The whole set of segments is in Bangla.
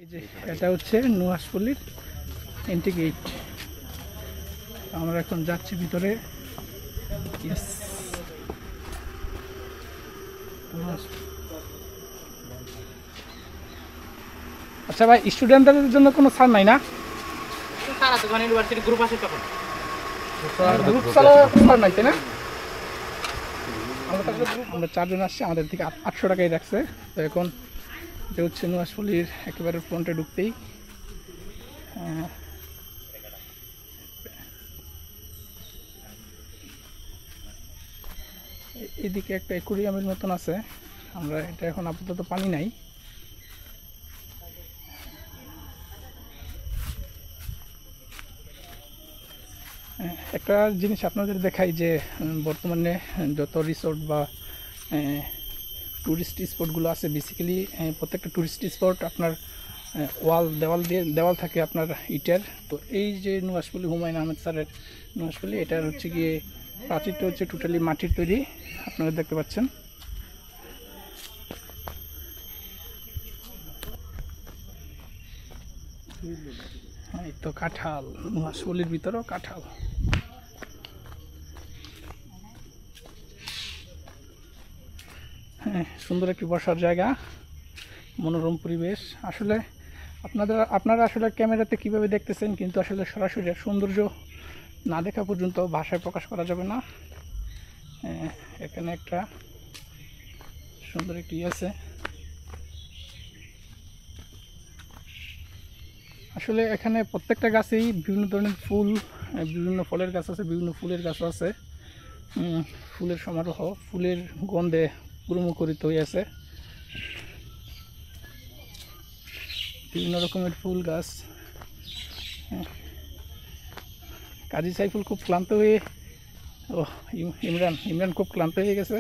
এই যে এটা হচ্ছে নুহাশপল্লির এন্ট্রি গেট। আমরা এখন যাচ্ছি ভিতরে। আচ্ছা ভাই, স্টুডেন্টদের জন্য কোনো ছাড় নাই না? গ্রুপ ছাড় নাই তাই না? আমরা 4 জন আসছি, আমাদের থেকে 800 টাকাই রাখছে। তো এখন এটা হচ্ছে নুহাশপল্লির একেবারে ফ্রন্টে ঢুকতেই এদিকে একটা অ্যাকুরিয়ামের মতন আছে। আমরা এটা এখন আপাতত পানি নাই। একটা জিনিস আপনাদের দেখাই যে বর্তমানে যত রিসোর্ট বা ট্যুরিস্ট স্পটগুলো আছে, বেসিক্যালি প্রত্যেকটা ট্যুরিস্ট স্পট আপনার দেওয়াল থাকে আপনার ইটের। তো এই যে নুহাশপল্লি, হুমায়ুন আহমেদ স্যারের নুহাশপল্লি, এটার হচ্ছে গিয়ে প্রাচীরটা হচ্ছে টোটালি মাটির তৈরি, আপনারা দেখতে পাচ্ছেন। এই তো কাঁঠাল, নুহাশপল্লির ভিতরেও কাঁঠাল। হ্যাঁ, সুন্দর একটি বসার জায়গা, মনোরম পরিবেশ। আসলে আপনারা আসলে ক্যামেরাতে কিভাবে দেখতেছেন, কিন্তু আসলে সরাসরি সৌন্দর্য না দেখা পর্যন্ত ভাষায় প্রকাশ করা যাবে না। এখানে একটা সুন্দর একটি আছে। আসলে এখানে প্রত্যেকটা গাছেই বিভিন্ন ধরনের ফুল, বিভিন্ন ফলের গাছ আছে, বিভিন্ন ফুলের গাছও আছে। ফুলের সমারোহ, ফুলের গন্ধে পুরোমুখরিত হয়ে আছে। বিভিন্ন রকমের ফুল গাছ। কাজী সাইফুল খুব ক্লান্ত হয়ে, ইমরান খুব ক্লান্ত হয়ে গেছে।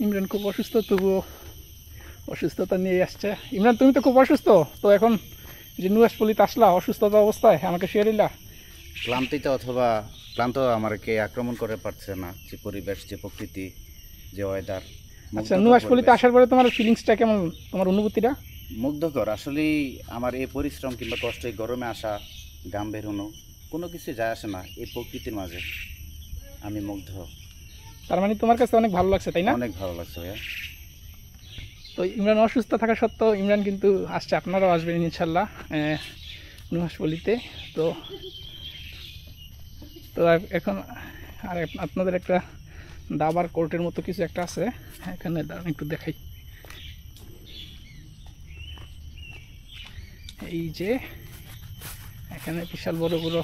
ইমরান খুব অসুস্থ, তবুও অসুস্থতা নিয়ে আসছে। ইমরান, তুমি তো খুব অসুস্থ, তো এখন যে নুহাশপল্লিতে আসলা অসুস্থতা অবস্থায়, আমাকে শেয়ার দিলা। ক্লান্তিতে অথবা ক্লান্ত আমাকে আক্রমণ করে পারছে না, যে পরিবেশ, যে প্রকৃতি, যে ওয়েদার। আচ্ছা, নুহাশপল্লিতে আসার পরে তোমার ফিলিংসটা কেমন, তোমার অনুভূতিটা? মুগ্ধকর। আসলেই আমার এই পরিশ্রম কিংবা কষ্ট, এই গরমে আসা, গাম বেরোনো, কোনো কিছু যায় আসে না। এই প্রকৃতির মাঝে আমি মুগ্ধ। তার মানে তোমার কাছে অনেক ভালো লাগছে, তাই না? অনেক ভালো লাগছে ভাইয়া। তো ইমরান অসুস্থ থাকা সত্ত্বেও ইমরান কিন্তু আসছে, আপনারাও আসবেন ইনশাল্লাহ নুহাশপল্লিতে। তো এখন আর আপনাদের একটা দাবার কোর্টের মতো কিছু একটা আছে এখানে, দাঁড়ান একটু দেখাই। এই যে এখানে বিশাল বড় বড়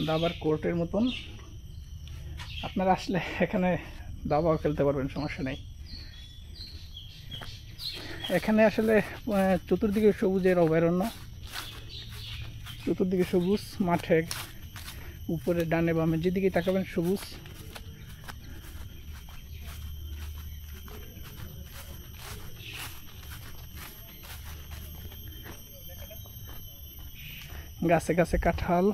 দাবার কোর্টের মতন, আপনারা আসলে এখানে দাবাও খেলতে পারবেন, সমস্যা নেই। এখানে আসলে চতুর্দিকে সবুজের অভয়ারণ্য, চতুর্দিকে সবুজ, মাঠে উপরে ডানে বামে যেদিকে তাকাবেন সবুজ। গাছে গাছে কাঁঠাল।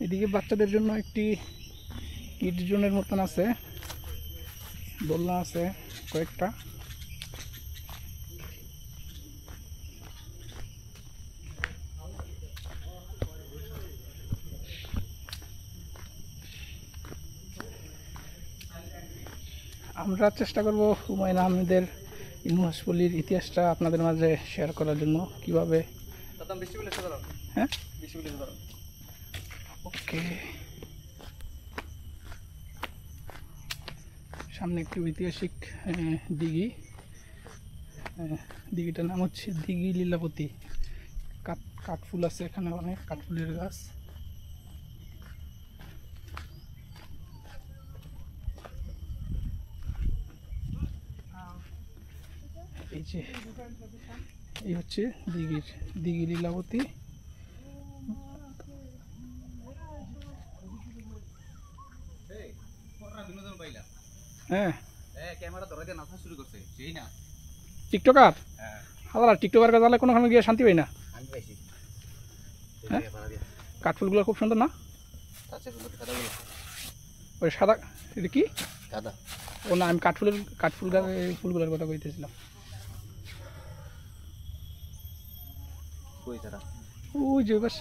এদিকে বাচ্চাদের জন্য একটি কিড জোনের মতন আছে, দোলনা আছে কয়েকটা। আমরা চেষ্টা করব হুমায়ুন আহমেদের নুহাশপল্লির ইতিহাসটা আপনাদের মাঝে শেয়ার করার জন্য। কিভাবে, হ্যাঁ, ওকে। সামনে একটি ঐতিহাসিক দিঘি, দিঘিটার নাম হচ্ছে দিঘি লীলাবতী। কাঠফুল আছে এখানে, অনেক কাঠফুলের গাছ। এই যে এই হচ্ছে দিঘি লীলাবতী। হ্যাঁ, টিকটকার, টিকটকার কাজ হলে কোনোখানে গিয়ে শান্তি পাই না। কাঠফুলগুলো খুব সুন্দর না? ওই সাদা, এটা কি? ও না, আমি কাঠফুল ফুলগুলোর কথা কইতেছিলাম। ওই যে বাস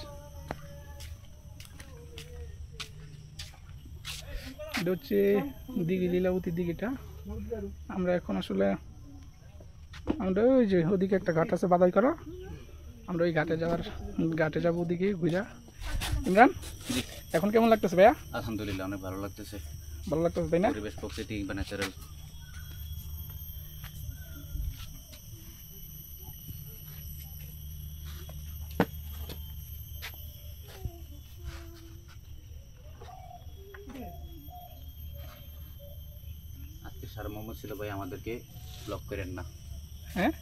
এটা হচ্ছে দিঘি, লীলাবতী দিঘিটা। আমরা এখন আসলে আমরা ওই যে ওদিকে একটা ঘাট আছে বাদাই করা, আমরা ওই ঘাটে যাবো ওদিকে ঘুরা। ইমরান, এখন কেমন লাগতেছে ভাইয়া? আলহামদুলিল্লাহ, অনেক ভালো লাগতেছে। ভালো লাগতেছে তাই না? পরিবেশ প্রকৃতি বা ন্যাচারাল। আজকে সারমর্ম ছিল ভাই, আমাদেরকে ব্লক করেন না। হ্যাঁ,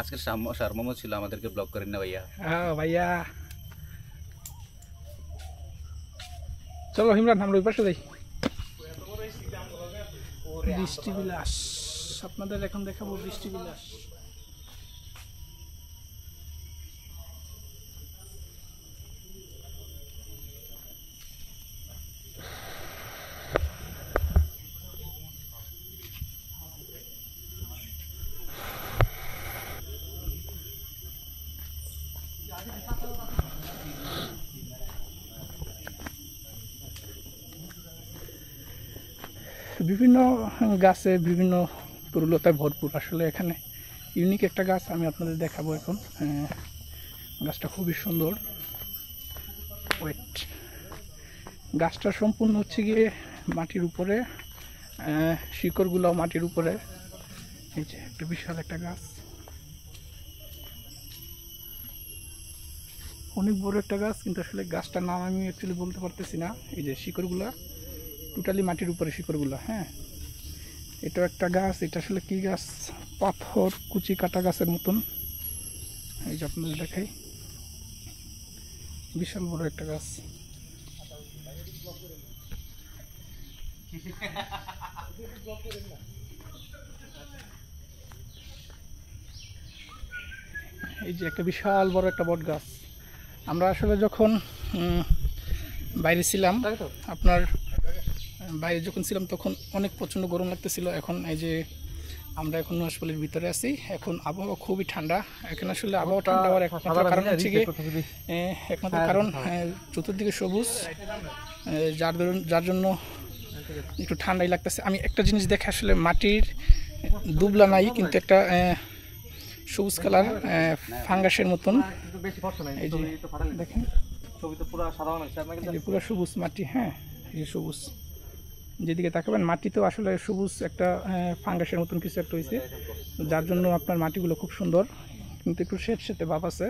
আজকে সারমর্ম ছিল, আমাদেরকে ব্লক করেন না ভাইয়া। হ্যাঁ ভাইয়া, চলো ইমরান আমরা ওই পাশে যাই। বৃষ্টি বিলাস, আপনাদের এখন দেখাবো বৃষ্টি বিলাস। বিভিন্ন গাছে বিভিন্ন তরুলতায় ভরপুর। আসলে এখানে ইউনিক একটা গাছ আমি আপনাদের দেখাবো এখন। গাছটা খুবই সুন্দর। ওয়েট, গাছটা সম্পূর্ণ হচ্ছে গিয়ে মাটির উপরে, শিকড়গুলো মাটির উপরে। এই যে একটা বিশাল একটা গাছ, অনেক বড় একটা গাছ, কিন্তু আসলে গাছটার নাম আমি অ্যাকচুয়ালি বলতে পারতেছি না। এই যে শিকড়গুলা টোটালি মাটির উপরে শিকড়গুলো। হ্যাঁ, এটা একটা গাছ, এটা আসলে কি গাছ, পাথর কুচি কাটা গাছের মতন। এই যে আপনাদের দেখাই, বিশাল বড় একটা গাছ। এই যে একটা বিশাল বড় একটা বট গাছ। আমরা আসলে যখন বাইরে ছিলাম, আপনার বাইরে যখন ছিলাম তখন অনেক প্রচণ্ড গরম লাগতেছিল। এখন এই যে আমরা এখন নুহাশপল্লির ভিতরে আছি, এখন আবহাওয়া খুবই ঠান্ডা। এখন আসলে আবহাওয়া ঠান্ডা হওয়ার একমাত্র কারণ হচ্ছে গিয়ে একমাত্র কারণ চতুর্দিকে সবুজ, যার জন্য একটু ঠান্ডাই লাগতেছে। আমি একটা জিনিস দেখে আসলে মাটির দুবলা নাই, কিন্তু একটা সবুজ কালার ফাঙ্গাসের মতন। এই যে দেখেন পুরো সবুজ মাটি। হ্যাঁ, এই সবুজ, যেদিকে তাকাবেন মাটিতেও আসলে সবুজ একটা ফাঙ্গাসের মতন কিছু একটা হয়েছে, যার জন্য আপনার মাটিগুলো খুব সুন্দর, কিন্তু একটু স্যাঁতস্যাঁতে ভাব আছে।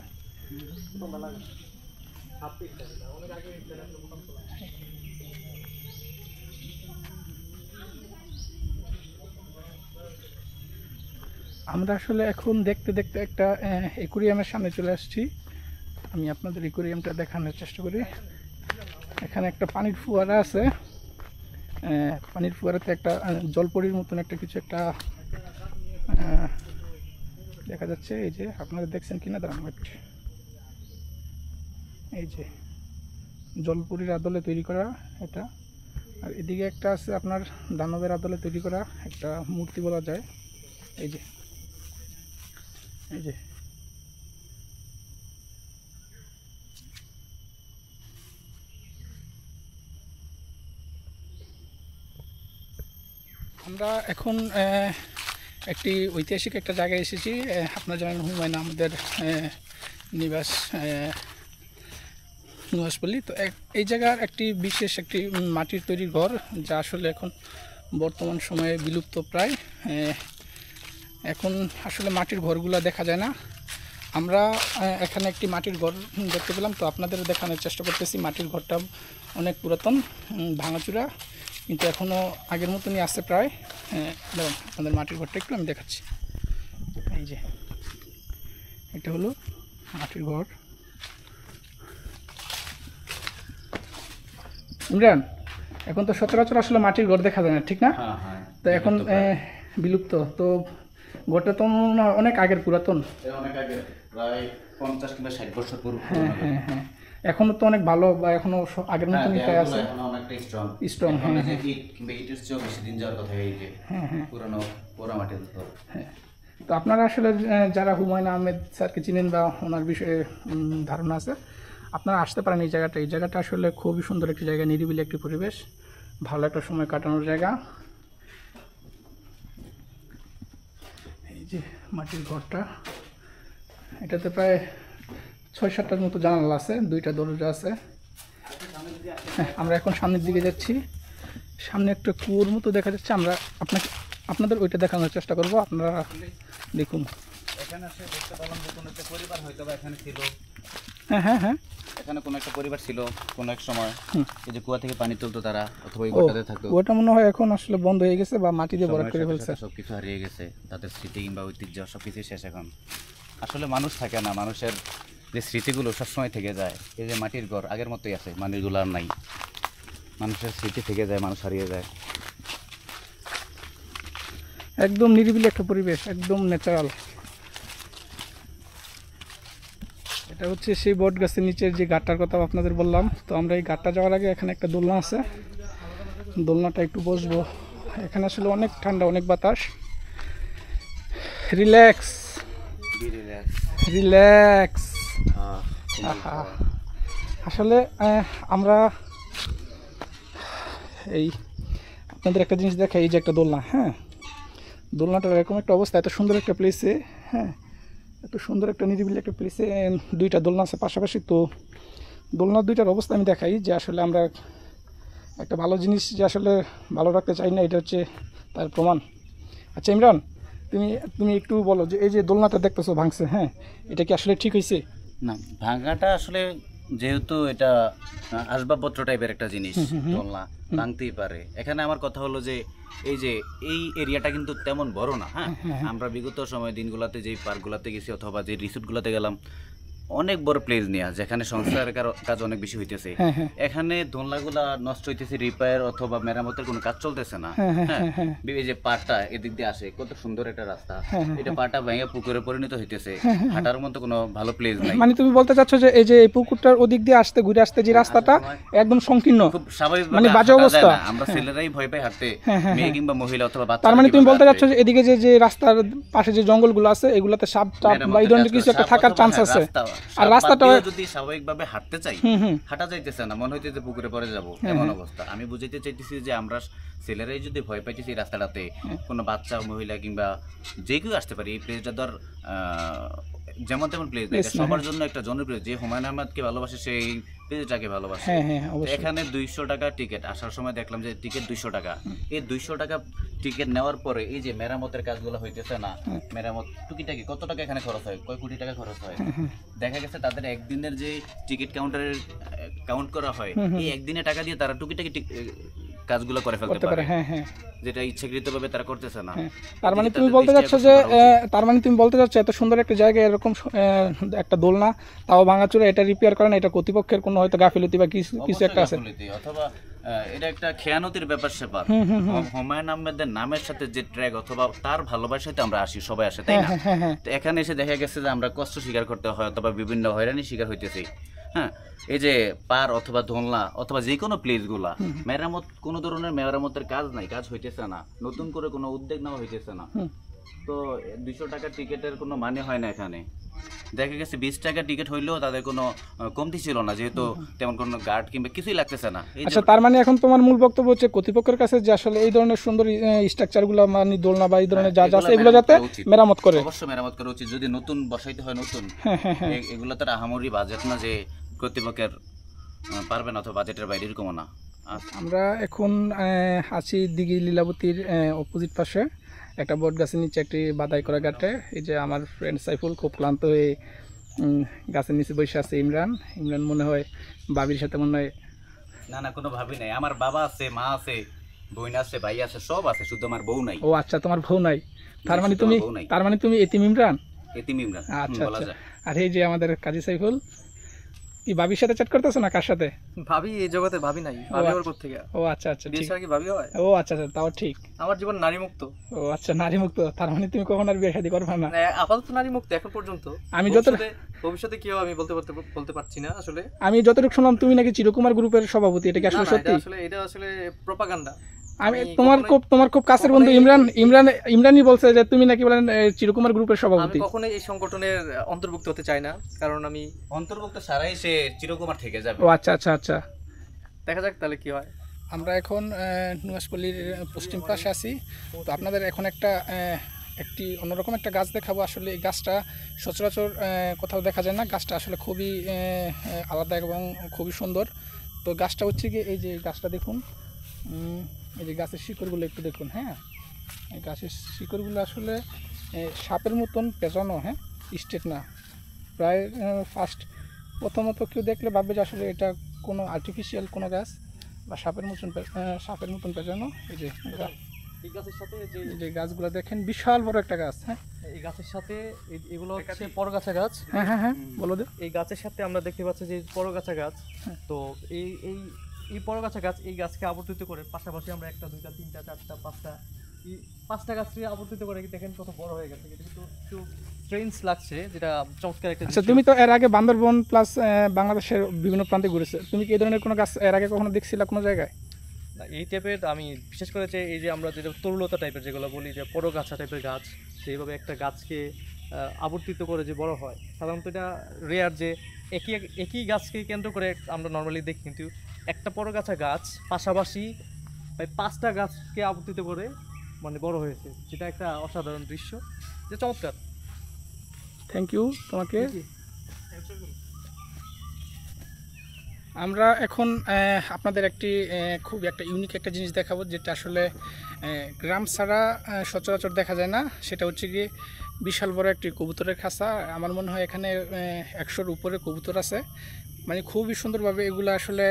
আমরা আসলে এখন দেখতে দেখতে একটা অ্যাকুরিয়ামের সামনে চলে আসছি। আমি আপনাদের অ্যাকুরিয়ামটা দেখানোর চেষ্টা করি। এখানে একটা পানির ফোয়ারা আছে, পানির ফোয়ারাতে একটা জলপরির মতন একটা কিছু একটা দেখা যাচ্ছে। এই যে আপনারা দেখছেন কিনা দাঁড়ান, এই যে জলপরির আদলে তৈরি করা এটা। আর এদিকে একটা আছে আপনার দানবের আদলে তৈরি করা একটা মূর্তি বলা যায়। এই যে এই যে আমরা এখন একটি ঐতিহাসিক একটা জায়গায় এসেছি। আপনারা জানেন হুমায়ুন আহমেদের নিবাস নুহাশপল্লী। তো এই জায়গার একটি বিশেষ একটি মাটির তৈরি ঘর, যা আসলে এখন বর্তমান সময়ে বিলুপ্ত প্রায়। এখন আসলে মাটির ঘরগুলো দেখা যায় না। আমরা এখানে একটি মাটির ঘর দেখতে পেলাম, তো আপনাদের দেখানোর চেষ্টা করতেছি। মাটির ঘরটা অনেক পুরাতন, ভাঙাচুরা, কিন্তু এখনও আগের মতনই আছে প্রায়। দেখুন আপনাদের মাটির ঘরটা একটু আমি দেখাচ্ছি। এই যে এটা হলো মাটির ঘর। ইমরান, এখন তো সচরাচর আসলে মাটির ঘর দেখা যায় না, ঠিক না? তো এখন বিলুপ্ত। তো ঘরটা তো অনেক আগের পুরাতন, অনেক আগে, প্রায় 50 কিংবা 60 বছর পুরো। হ্যাঁ হ্যাঁ হ্যাঁ। এখনো তো অনেক ভালো বা এখনো আগের হ্যাঁ, মতনই দেয়ালগুলো আছে। এখনো অনেকটা strong। Strong, এখন হ্যাঁ, এই যে ইট কিংবা ইটের চেয়েও বেশি দিন যাওয়ার কথা এই যে পুরানো পোড়ামাটির উপর। তো আপনারা আসলে যারা হুমায়ুন আহমেদ স্যারকে চিনেন বা ওনার বিষয়ে ধারণা আছে, আপনারা আসতে পারেন এই জায়গাটা। এই জায়গাটা আসলে খুবই সুন্দর একটি জায়গা, নিরিবিলি একটি পরিবেশ, ভালো একটা সময় কাটানোর জায়গা। এই যে মাটির ঘরটা, এটাতে প্রায় 6-7টার মতো জানালা আছে, 2টা দরজা আছে। হ্যাঁ, আমরা এখন সামনের দিকে যাচ্ছি। সামনে একটা কুয়োর মতো দেখা যাচ্ছে, আমরা আপনাদের ওইটা দেখানোর চেষ্টা করব, আপনারা দেখুন। এখানে এসে দেখতে পেলাম যে কোনো একটা পরিবার হয়তো বা এখানে ছিল। হ্যাঁ হ্যাঁ হ্যাঁ, এখানে কোনো একটা পরিবার ছিল কোনো এক সময়, এই যে কুয়া থেকে পানি তুলতো তারা, অথবা ওই ও গোটাতে থাকতো। ওটা মনে হয় এখন আসলে বন্ধ হয়ে গেছে বা মাটি দিয়ে ভরাট করে ফেলছে। সবকিছু হারিয়ে গেছে, তাদের স্মৃতি কিংবা ঐতিহ্য সবকিছু শেষ এখন। আসলে মানুষ থাকে না, মানুষের যে স্মৃতিগুলো সবসময় থেকে যায়। এই যে মাটির ঘর আগের মতোই আছে, মানুষগুলো আর নাই, মানুষের স্মৃতি থেকে যায়, মানুষ হারিয়ে যায়। একদম নিরিবিলি একটা পরিবেশ, একদম ন্যাচারাল। এটা হচ্ছে সেই বট গাছের নিচের যে ঘাটটার কথা আপনাদের বললাম। তো আমরা এই ঘাটটা যাওয়ার আগে এখানে একটা দোলনা আছে, দোলনাটা একটু বসবো। এখানে আসলে অনেক ঠান্ডা, অনেক বাতাস, রিল্যাক্স রিল্যাক্স। আসলে আমরা এই আপনাদের একটা জিনিস দেখাই, এই যে একটা দোলনা, হ্যাঁ, দোলনাটার এরকম একটা অবস্থা, এত সুন্দর একটা প্লেসে, হ্যাঁ, এত সুন্দর একটা নিরিবিলি একটা প্লেসে 2টা দোলনা আছে পাশাপাশি। তো দোলনার 2টার অবস্থা আমি দেখাই, যে আসলে আমরা একটা ভালো জিনিস যে আসলে ভালো রাখতে চাই না, এটা হচ্ছে তার প্রমাণ। আচ্ছা ইমরান, তুমি একটু বলো যে এই যে দোলনাটা দেখতেছো ভাঙছে, হ্যাঁ, এটা কি আসলে ঠিক হয়েছে? না, ভাঙাটা আসলে যেহেতু এটা আসবাবপত্র টাইপের একটা জিনিস, দোলনা ভাঙতেই পারে। এখানে আমার কথা হলো যে এই এরিয়াটা কিন্তু তেমন বড় না। হ্যাঁ, আমরা বিগত সময় দিনগুলোতে যেই পার্কগুলোতে গেছি অথবা যে রিসোর্টগুলোতে গেলাম, অনেক বড় প্লেস নেওয়া, যেখানে সংস্কারের কাজ অনেক বেশি হইতেছে। এখানে দোলনাগুলা নষ্ট হইতেছে, রিপেয়ার অথবা মেরামতের কোনো কাজ চলতেছে না। হ্যাঁ, এই যে পাটা এদিক দিয়ে আসে, কত সুন্দর একটা রাস্তা, এটা পাটা ভেঙে পুকুরে পরিণত হইতেছে, হাঁটার মতো কোনো ভালো প্লেস নাই। মানে তুমি বলতে চাচ্ছ যে এই যে এই পুকুরটার ওদিক দিয়ে আসতে ঘুরে আসতে যে রাস্তাটা একদম সংকীর্ণ, খুব স্বাভাবিক, মানে বাজে অবস্থা। আমরা ছেলেরাই ভয় পাই হাঁটতে, মেয়ে কিংবা মহিলা অথবা বাচ্চা। তার মানে তুমি বলতে চাচ্ছ যে এদিকে যে রাস্তার পাশে যে জঙ্গলগুলো আছে এগুলাতে সাপ টাপ বা এই ধরনের কিছু একটা থাকার চান্স আছে। আর রাস্তাটা যদি স্বাভাবিকভাবে হাঁটতে চাই, হাঁটা যাইতেছে না, মনে হইতেছে পুকুরে পড়ে যাব, এমন অবস্থা। আমি বুঝাইতে চাইতেছি যে আমরা ছেলেরাই যদি ভয় পাইতেছি রাস্তাটাতে, কোনো বাচ্চা মহিলা কিংবা যে কেউ আসতে পারে। এই প্লেসটা ধর যেমন তেমন প্লেস না, এটা সবার জন্য একটা জনপ্রিয়। যে হুমায়ুন আহমেদকে ভালোবাসে সেই প্লেসটাকে ভালোবাসে। এখানে 200 টাকা টিকিট, আসার সময় দেখলাম যে টিকিট 200 টাকা। এই 200 টাকা টিকিট নেওয়ার পরে এই যে মেরামতের কাজগুলো হইতেছে না, মেরামত টুকিটাকি কত টাকা এখানে খরচ হয়, কয় কোটি টাকা খরচ হয়। দেখা গেছে তাদের একদিনের যে টিকিট কাউন্টারের কাউন্ট করা হয়, এই একদিনে টাকা দিয়ে তারা টুকিটাকি কাজগুলো করে ফেলতে পারে, যেটা ইচ্ছাকৃতভাবে তারা করতেছে না। তার মানে তুমি বলতে চাচ্ছ এত সুন্দর একটা জায়গা, এরকম একটা দোলনা, তাও ভাঙাচোরা, এটা রিপেয়ার করে না, এটা কর্তৃপক্ষের কোনো হয়তো গাফিলতি বা কিছু একটা আছে, অথবা এটা একটা খেয়ানতির ব্যাপার স্যাপার। হুমায়ুন আহমেদের নামের সাথে যে ট্র্যাক অথবা তার ভালোবাসাতে আমরা আসি, সবাই আসে, তাই না? তো এখানে এসে দেখা গেছে যে আমরা কষ্ট স্বীকার করতে হয় অথবা বিভিন্ন হয়রানি শিকার হইতেছি। হ্যাঁ, এই যে পার অথবা দোলনা অথবা যে কোনো প্লেসগুলা মেরামত, কোনো ধরনের মেরামতের কাজ নাই, কাজ হইতেছে না, নতুন করে কোনো উদ্যোগ নেওয়া হইতেছে না। তো 200 টাকা টিকিটের কোনো মানে হয় না। এখানে দেখা গেছে 20 টাকা টিকিট হইলেও তাদের কোনো কমতি ছিল না, যেহেতু তেমন কোনো গার্ড কিংবা কিছুই লাগতেছে না। আচ্ছা, তার মানে এখন তোমার মূল বক্তব্য হচ্ছে কর্তৃপক্ষের কাছে যে আসলে এই ধরনের সুন্দর স্ট্রাকচারগুলো, মানে দোলনা বা এই ধরনের যা যা আছে এগুলো যাতে মেরামত করে, অবশ্যই মেরামত করা উচিত। যদি নতুন বসাইতে হয় নতুন, এগুলো তো আহামরি বাজেট না যে কর্তৃপক্ষের পারবে না, অথবা বাজেটের বাইরে এরকম না। আমরা এখন আছি দিঘি লীলাবতীর অপোজিট পাশে একটা বট গাছের নিচে একটি বাদাই করা ঘাটে। এই যে আমার ফ্রেন্ড সাইফুল খুব ক্লান্ত হয়ে গাছের নিচে বসে আছে। ইমরান মনে হয় বাবির সাথে মনে হয়, না কোনো ভাবি নাই, আমার বাবা আছে, মা আছে, বোন আছে, ভাই আছে, সব আছে, শুধু আমার বউ নাই। ও আচ্ছা, তোমার বউ নাই, তার মানে তুমি এতিম ইমরান। এতিম ইমরান আচ্ছা বলা যায়। আর এই যে আমাদের কাজী সাইফুল, কি ভাবির সাথে চ্যাট করতেছো না কার সাথে? ভাবি এই জগতে ভাবি নাই, ভাবি আবার কোথা থেকে? ও আচ্ছা আচ্ছা বিয়ে ঠিক। ছাড়া কি ভাবি হয়? ও আচ্ছা আচ্ছা, তাও ঠিক। আমার জীবন নারী মুক্ত। ও আচ্ছা, নারী মুক্ত। তার মানে তুমি কখন আর বিয়ে শাদী করবে না? মানে আপাতত নারী মুক্ত এখন পর্যন্ত। আমি যত ভবিষ্যতে কি হবে আমি বলতে পারছি না আসলে। আমি যতটুকু শুনলাম তুমি নাকি চিরকুমার গ্রুপের সভাপতি, এটা কি আসলে সত্যি? এটা আসলে প্রপাগান্ডা। আমি তোমার খুব কাছের বন্ধু ইমরানই বলছে যে তুমি নাকি বলেন চিরকুমার গ্রুপের আমি সভাপতি। কখনোই এই সংগঠনের অন্তর্ভুক্ত হতে চাই না, কারণ আমি অন্তর্ভুক্ত সারাই সে চিরকুমার থেকে যাবে। ও আচ্ছা আচ্ছা আচ্ছা। দেখা যাক তাহলে কি হয়। আমরা এখন নুয়াশপল্লির পশ্চিম পাশে আছি। তো আপনাদের এখন একটি অন্যরকম একটা গাছ দেখাবো। আসলে এই গাছটা সচরাচর কোথাও দেখা যায় না। গাছটা আসলে খুবই আলাদা এবং খুবই সুন্দর। তো গাছটা হচ্ছে কি, এই যে গাছটা দেখুন, এই যে গাছের শিকড়গুলো একটু দেখুন। হ্যাঁ, এই গাছের শিকড়গুলো আসলে সাপের মতন পেঁচানো, হ্যাঁ, স্ট্রেট না। প্রায় প্রথমত কেউ দেখলে ভাববে যে আসলে এটা কোনো আর্টিফিশিয়াল কোনো গাছ বা সাপের মতন পেঁচানো। এই যে এই গাছের সাথে যে গাছগুলো দেখেন, বিশাল বড় একটা গাছ। হ্যাঁ, এই গাছের সাথে এগুলো হচ্ছে পরগাছা গাছ। হ্যাঁ হ্যাঁ হ্যাঁ, বলো দে। এই গাছের সাথে আমরা দেখতে পাচ্ছি যে পরগাছা গাছ। তো এই এই এই পরগাছা গাছ, এই গাছকে আবর্তিত করে পাশাপাশি আমরা একটা, দুইটা, তিনটা, চারটা, পাঁচটা, এই পাঁচটা গাছকে আবর্তিত করে দেখেন কত বড় হয়ে গেছে। এটা কিন্তু একটু স্ট্রেঞ্জ লাগছে, যেটা চমৎকার একটা। আচ্ছা, তুমি তো এর আগে বান্দরবন প্লাস বাংলাদেশের বিভিন্ন প্রান্তে ঘুরেছো। তুমি কি এই ধরনের কোনো গাছ এর আগে কখনো দেখছিলা কোনো জায়গায়? না, এই টাইপের আমি বিশেষ করে যে এই যে আমরা যেটা তরুলতা টাইপের যেগুলো বলি, যে পরগাছা টাইপের গাছ, সেইভাবে একটা গাছকে আবর্তিত করে যে বড় হয়, সাধারণত এটা রেয়ার। যে একই গাছকে কেন্দ্র করে আমরা নর্মালি দেখি, কিন্তু একটা পরগাছা গাছ পাশাপাশি প্রায় 5টা গাছকে আবর্তিত করে মানে বড় হয়েছে, যেটা একটা অসাধারণ দৃশ্য, যে চমৎকার। থ্যাংক ইউ তোমাকে। আমরা এখন আপনাদের খুব একটা ইউনিক একটা জিনিস দেখাবো, যেটা আসলে গ্রাম ছাড়া সচরাচর দেখা যায় না। সেটা হচ্ছে কি, বিশাল বড় একটি কবুতরের খাঁচা। আমার মনে হয় এখানে 100-র উপরে কবুতর আছে। মানে খুবই সুন্দরভাবে এগুলো আসলে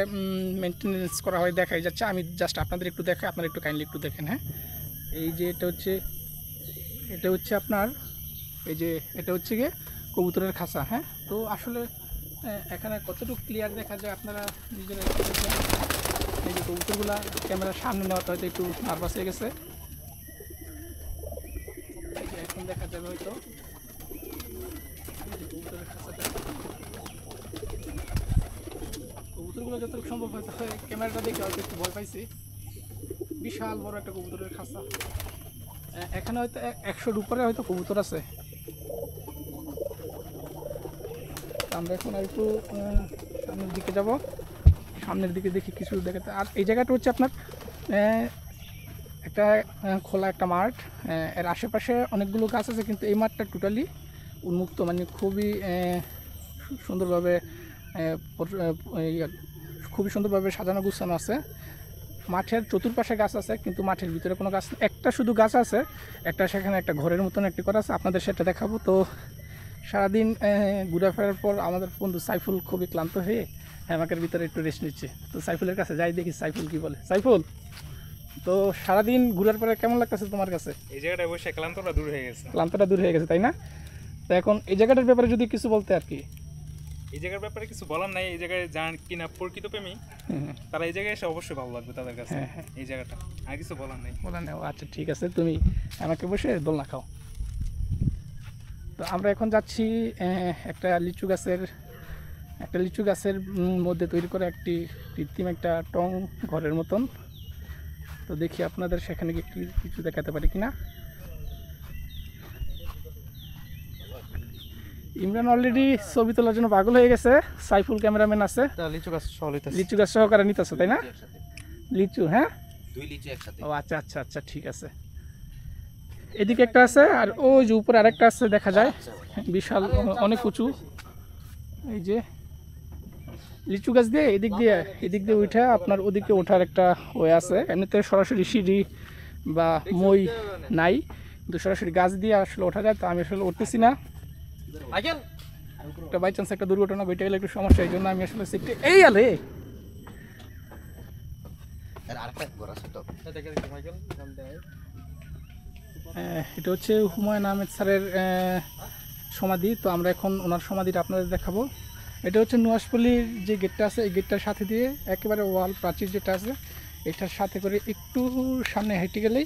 মেনটেনেন্স করা হয়, দেখাই যাচ্ছে। আমি জাস্ট আপনাদের একটু দেখাই, আপনারা একটু কাইন্ডলি একটু দেখেন। হ্যাঁ, এই যে এটা হচ্ছে আপনার, এই যে এটা হচ্ছে গিয়ে কবুতরের খাঁচা। হ্যাঁ, তো আসলে এখানে কতটুকু ক্লিয়ার দেখা যায় আপনারা নিজেরা একটু দেখবেন। এই যে কবুতরগুলা ক্যামেরার সামনে নেওয়াটা হয়তো একটু নার্ভাস হয়ে গেছে। এই যে এখন দেখা যাবে হয়তো এই যে কবুতরের খাঁচাটা। কবুতরগুলো যতটুকু সম্ভব হয়তো ক্যামেরাটা দেখে হয়তো একটু ভয় পাইছি। বিশাল বড় একটা কবুতরের খাঁচা। এখানে হয়তো 100-র উপরে হয়তো কবুতর আছে। আমরা এখন আর একটু সামনের দিকে যাব। সামনের দিকে দেখি কিছু দেখাতে। আর এই জায়গাটা হচ্ছে আপনার একটা খোলা একটা মাঠ। এর আশেপাশে অনেকগুলো গাছ আছে, কিন্তু এই মাঠটা টোটালি উন্মুক্ত। মানে খুবই সুন্দরভাবে খুবই সুন্দরভাবে সাজানো গুছানো আছে। মাঠের চতুর্পাশে গাছ আছে, কিন্তু মাঠের ভিতরে কোনো গাছ একটা শুধু গাছ আছে। সেখানে একটা ঘরের মতন একটি করা আছে, আপনাদের সেটা দেখাবো। তো সারাদিন ঘুরে ফেরার পর আমাদের বন্ধু সাইফুল খুবই ক্লান্ত হয়ে হ্যামাকের ভিতরে একটু রেস্ট নিচ্ছে। তো সাইফুলের কাছে যাই, দেখি সাইফুল কি বলে। সাইফুল, তো সারাদিন ঘুরার পরে কেমন লাগতেছে তোমার কাছে? এই জায়গাটায় বসে ক্লান্তটা দূর হয়ে গেছে। ক্লান্তটা দূর হয়ে গেছে, তাই না? তো এখন এই জায়গাটার ব্যাপারে যদি কিছু বলতে আর কি। এই জায়গার ব্যাপারে কিছু বলার নাই। এই জায়গায় যান কিনা প্রকৃত প্রেমী, তারা এই জায়গায় এসে অবশ্যই ভালো লাগবে তাদের কাছে। এই জায়গাটা আর কিছু বলার নাই। বলা নেই। আচ্ছা ঠিক আছে, তুমি আমাকে বসে দোলনা খাও। তো আমরা এখন যাচ্ছি একটা লিচু গাছের মধ্যে তৈরি করা একটি কৃত্রিম একটা টং ঘরের মতন। তো দেখি আপনাদের সেখানে কিছু দেখাতে পারি কিনা। ইমরান অলরেডি ছবি তোলার জন্য পাগল হয়ে গেছে। সাইফুল ক্যামেরাম্যান আছে, লিচু গাছ সহকারে নিতেছে, তাই না? লিচু, হ্যাঁ, 2 লিচু একসাথে। ও আচ্ছা আচ্ছা আচ্ছা, ঠিক আছে। এদিকে একটা আছে, আর ওই যে উপরে আরেকটা আছে দেখা যায়, বিশাল অনেক উঁচু। এই যে লিচু গাছ দিয়ে এদিক দিয়ে উঠে আপনার ওদিকে ওঠার একটা ওয়ে আছে। এমনিতে সরাসরি সিঁড়ি বা মই নাই, কিন্তু সরাসরি গাছ দিয়ে আসলে ওঠা যায়। তো আমি আসলে উঠতেছি না, একটা বাই চান্স একটা দুর্ঘটনা ঘটে গেলে একটু সমস্যা, এই জন্য আমি আসলে সিটে এই আলে। এটা হচ্ছে হুমায়ুন আহমেদ স্যারের সমাধি। তো আমরা এখন ওনার সমাধিটা আপনাদের দেখাবো। এটা হচ্ছে নুয়াশপল্লির যে গেটটা আছে, এই গেটটার সাথে দিয়ে একেবারে ওয়াল প্রাচীর যেটা আছে এটার সাথে করে একটু সামনে হেঁটে গেলেই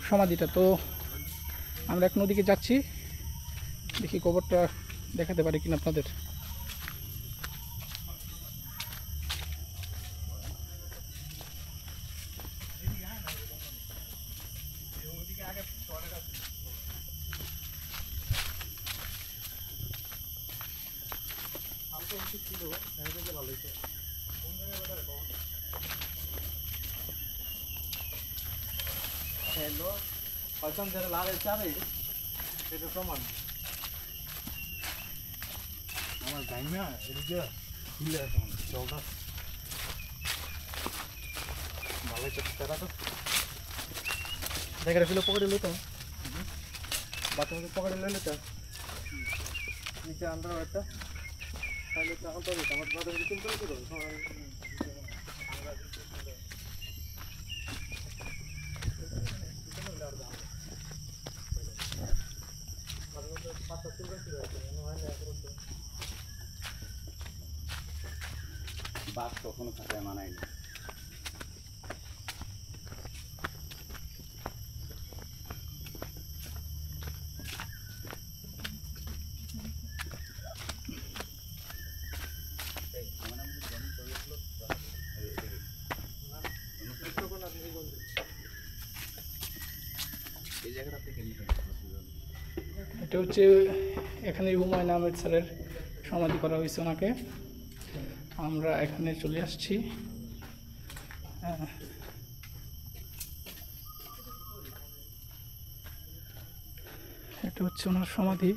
সমাধিটা। তো আমরা এখন ওদিকে যাচ্ছি, দেখি কবরটা দেখাতে পারি কিনা আপনাদের। হ্যালো হয়তো যারা লাল চাবে সেটা প্রমাণ আমার গাই না এদিকে খুলে এখন চলটা ভালো চেষ্টা তো দেখে রাখলে পকেটে লইতাম বাথরুমে পকেটে লইলে তো নিচে আন্ডার একটা তাহলে তখন তো আমার বাথরুমে তুমি করে দেবো বাঘ কখনো খাতায় মানায় না। এই জায়গাটা থেকে এটা হচ্ছে এখানে হুমায়ুন আহমেদ স্যারের সমাধি করা হয়েছে ওনাকে। আমরা এখানে চলে আসছি। এটা হচ্ছে ওনার সমাধি।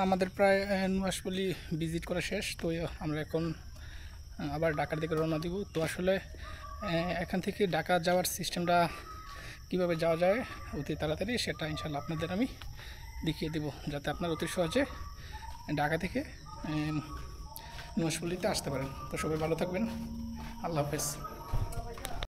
আমাদের প্রায় নুয়াশপল্লি ভিজিট করা শেষ। তো আমরা এখন আবার ঢাকার দিকে রওনা দিব। তো আসলে এখান থেকে ঢাকা যাওয়ার সিস্টেমটা কিভাবে যাওয়া যায় অতি তাড়াতাড়ি সেটা ইনশাল্লাহ আপনাদের আমি দেখিয়ে দেব, যাতে আপনারা অতি সহজে ঢাকা থেকে নুয়াশপল্লিতে আসতে পারেন। তো সবাই ভালো থাকবেন, আল্লাহ হাফেজ।